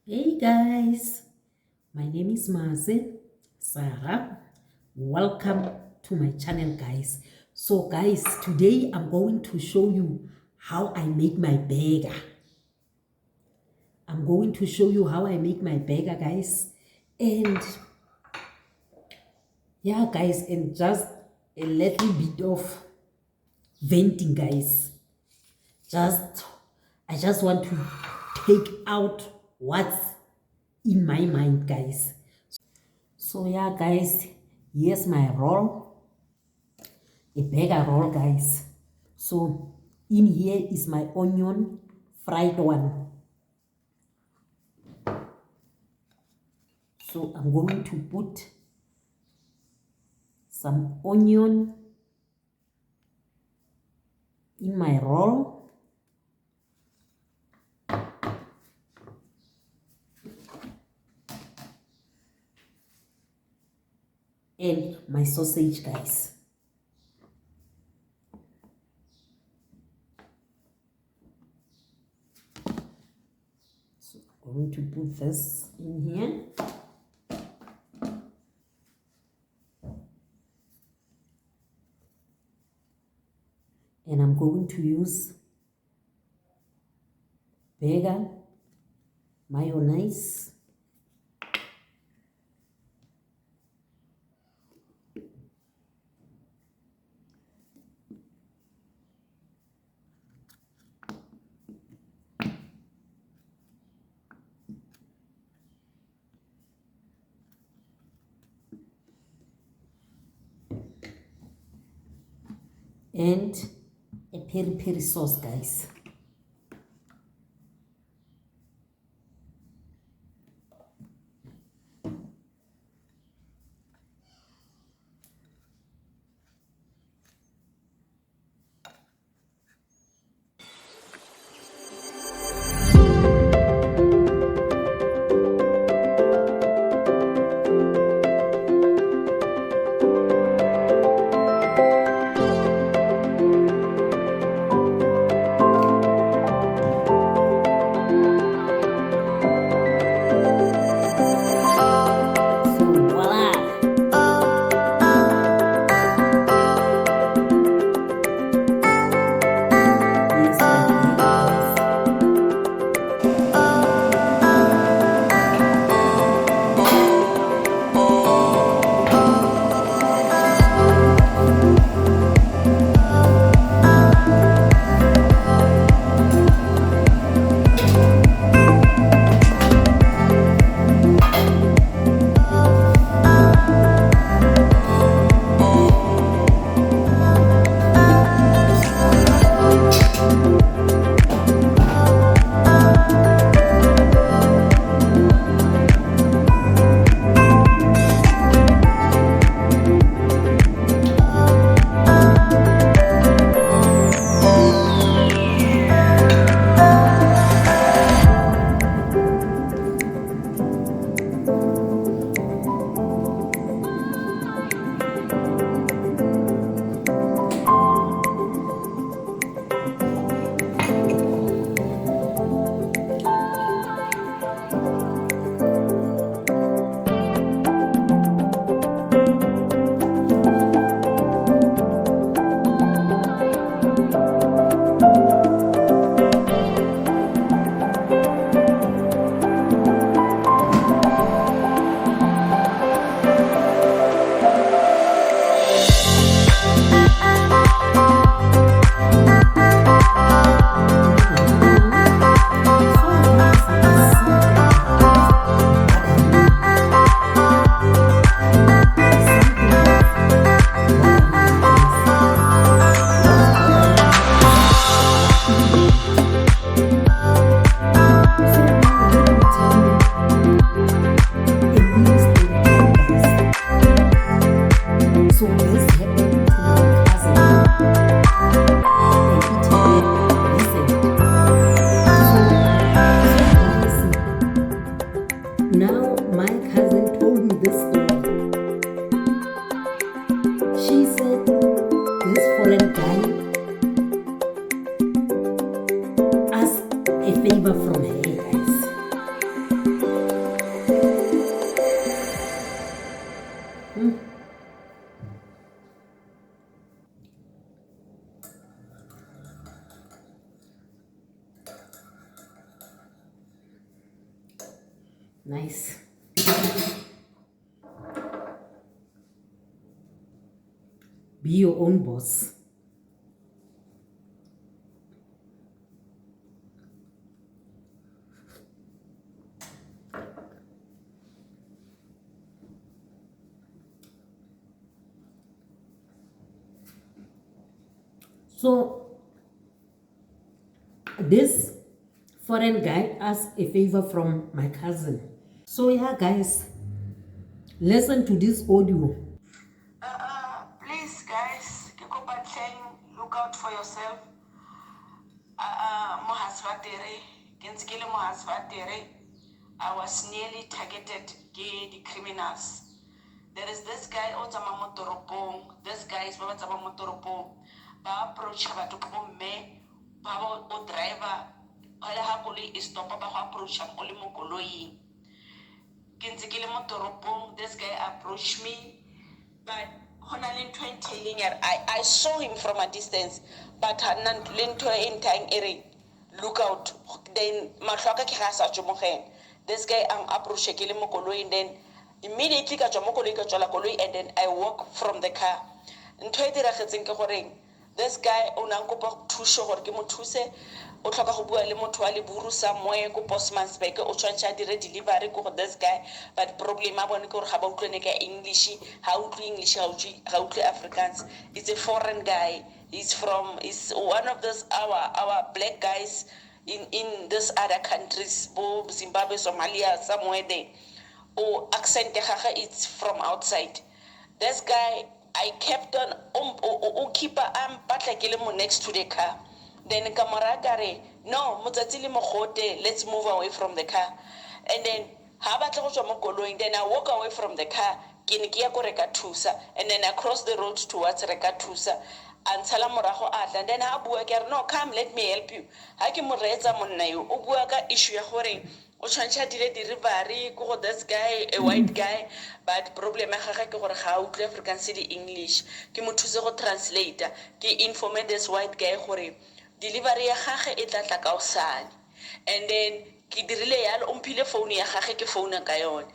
Hey guys, my name is Maze Sarah. Welcome to my channel, guys. So guys, today I'm going to show you how I make my burger. I'm going to show you how I make my burger, guys. And yeah, guys, and just a little bit of venting, guys. I just want to take out what's in my mind, guys. So yeah, guys, here's my roll, a burger roll, guys. So in here is my onion, fried one. So I'm going to put some onion in my roll. And my sausage, guys. So I'm going to put this in here. And I'm going to use burger mayonnaise. And a peri-peri sauce, guys. Now my cousin told me this story. She said this foreign guy asked a favor from her, guys. Nice. Be your own boss. So this foreign guy asked a favor from my cousin. So yeah, guys, listen to this audio. Please, guys, look out for yourself. I was nearly targeted by the criminals. There is this guy Otama Motoropong. This guy is Baba Tama Motoropong. Ba approach batho ko mme ba o driver ala ha koloi is stop ba go approach am o le mo koloing. Ke ntse ke le mo toropong, this guy approached me, but I saw him from a distance, but look out. Then this guy approach and then immediately and then I walk from the car. This guy onankopa thuso gore ke mo thuse o tlhoka go bua le motho wa le buru somewhere ko Postmansberg o tshwantse dire delivery ko this guy, but problem a bone ke gore ga ba utlwane ka English, ha utlwe English ha utlwe Afrikaans. It's a foreign guy. He's one of those our black guys in this other countries, bo Zimbabwe, Somalia, somewhere there. Or accent it's from outside. This guy I kept on keeper next to the car. Then Kamaragare, no, Mutatsili Mohote, let's move away from the car. And then then I walk away from the car, Kinikia Rekatusa, and then I cross the road towards Rekatusa. And Salamoraho at and then Abuaker, no, come, let me help you. Hakimureza Monayu, Ubuaka issue horing. Ochansha delivery ko this guy a white guy, but problem a ga ke gore ga o tle African City English ke mo thuse go translator ke inform this white guy gore delivery ya gage e tla tla ka osane, and then ke dirile yalo o mphile phone ya gage ke phone ka yone.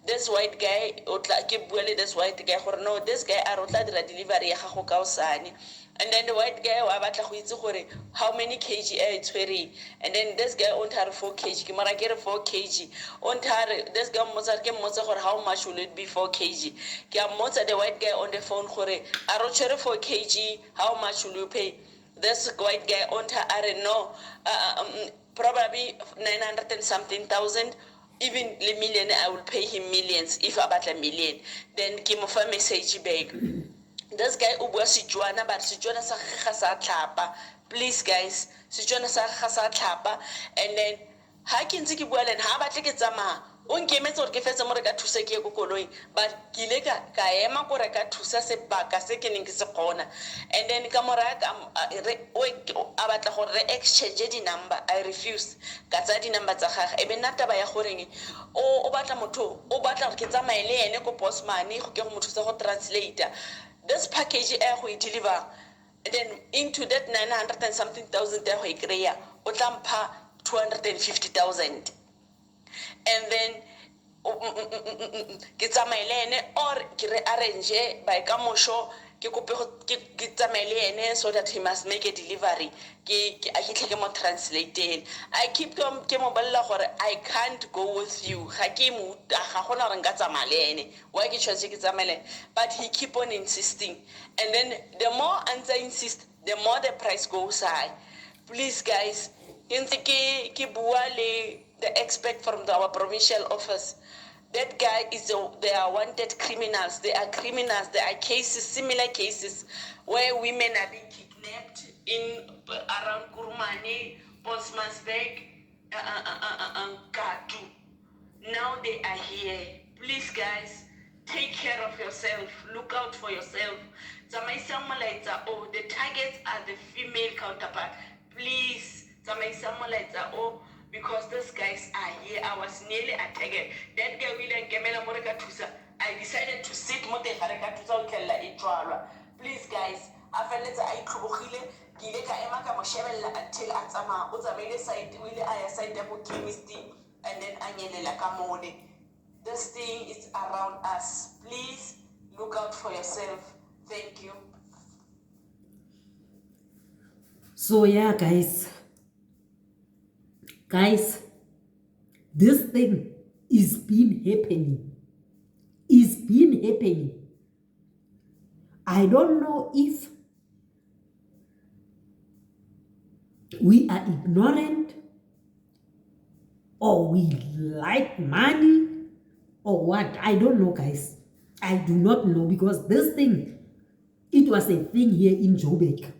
This white guy o tla ke buele this white guy gore no, this guy a rotla dira delivery ya gago ka osane. And then the white guy wa batla go itse gore how many kg e tshwere, and then this guy on tar 4 kg ke mara ke re 4 kg on tar this guy motsa ke motsa gore how much will it be 4 kg ke a motsa the white guy on the phone gore a ro tshwere 4 kg how much will you pay. This white guy on tar are no probably 900 and something thousand, even the million. I will pay him millions if I bat a million. Then ke mo fa message back. This guy ubua Setswana, but Setswana sa gagga sa tlhapa. Please guys, Setswana sa gagga sa tlhapa. And then ha ke ntse ke bua le ha batle ke tsamaya o nkemetse gore ke fetse mo re ka thusa ke go koloi, but ke ile ka ema go re ka thusa sebaka se ke neng ke se kgona. And then ka mora a batla gore re exchange di number, I refused ka tsa di number tsa gagwe. E be nna taba ya goreng o batla motho o batla gore ke tsamaye le ene ko postman go ke go mo thusa go translator this package go e deliver, and then into that 900 and something thousand go e kry-a o tla mpha 250,000, and then ke tsamaye le ene or ke re arrange by ka mosho ke kope ke tsamaye le ene so that he must make a delivery ke a hitle ke mo translating. I keep ke mo bolla gore I can't go with you ga ke mo ga gona re nka tsamaya le ene wa ke tshwantse ke tsamaye, but he keep on insisting, and then the more I insist the more the price goes high. Please guys, ke bua le the expert from our provincial office. That guy they are wanted criminals. They are criminals. There are cases, similar cases, where women are being kidnapped in around Kurmani, Postmansberg, Katu. Now they are here. Please, guys, take care of yourself. Look out for yourself. The targets are the female counterpart. Please, because these guys are here. I was nearly attacked. That guy William Gemela Moreka Tusa. I decided to sit Mote Hareka Tusa Kella Itrala. Please guys, after I Kubukile, Gileka Emaka Moshevela until Atama, Uzamele side, Willie I assigned them chemistry, and then Angela Kamone. This thing is around us. Please look out for yourself. Thank you. So yeah, guys, this thing is been happening. It's been happening. I don't know if we are ignorant or we like money or what. I don't know, guys. I do not know, because this thing, it was a thing here in Joburg.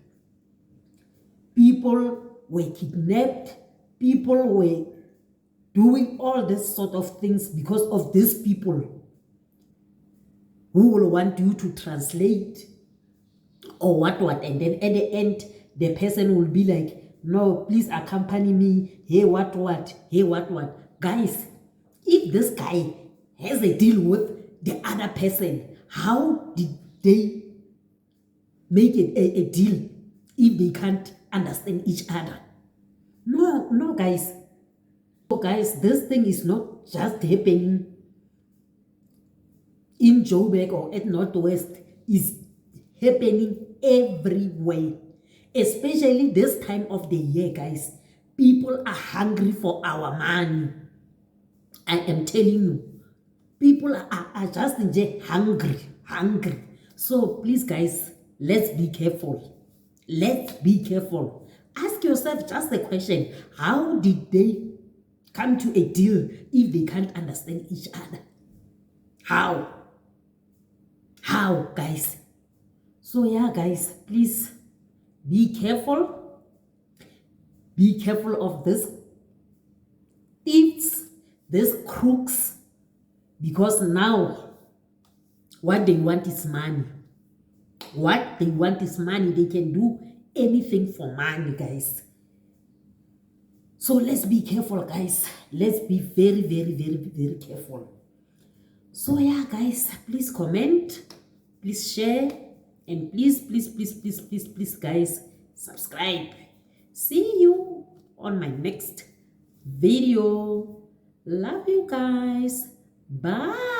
People were kidnapped. People were doing all this sort of things because of these people who will want you to translate or what. And then at the end, the person will be like, no, please accompany me. Hey, what? Hey, what? Guys, if this guy has a deal with the other person, how did they make it a deal if they can't understand each other? No, guys. So, guys, this thing is not just happening in Joburg or at Northwest. It's happening everywhere, especially this time of the year, guys. People are hungry for our money. I am telling you, people are just hungry. So please, guys, let's be careful. Ask yourself just a question: how did they come to a deal if they can't understand each other? How, guys? So yeah, guys, please be careful. Be careful of this thieves, these crooks, because now what they want is money. They can do anything for money, guys. So let's be careful, guys. Let's be very careful. So yeah, guys, please comment, please share, and please, guys, subscribe. See you on my next video. Love you guys. Bye.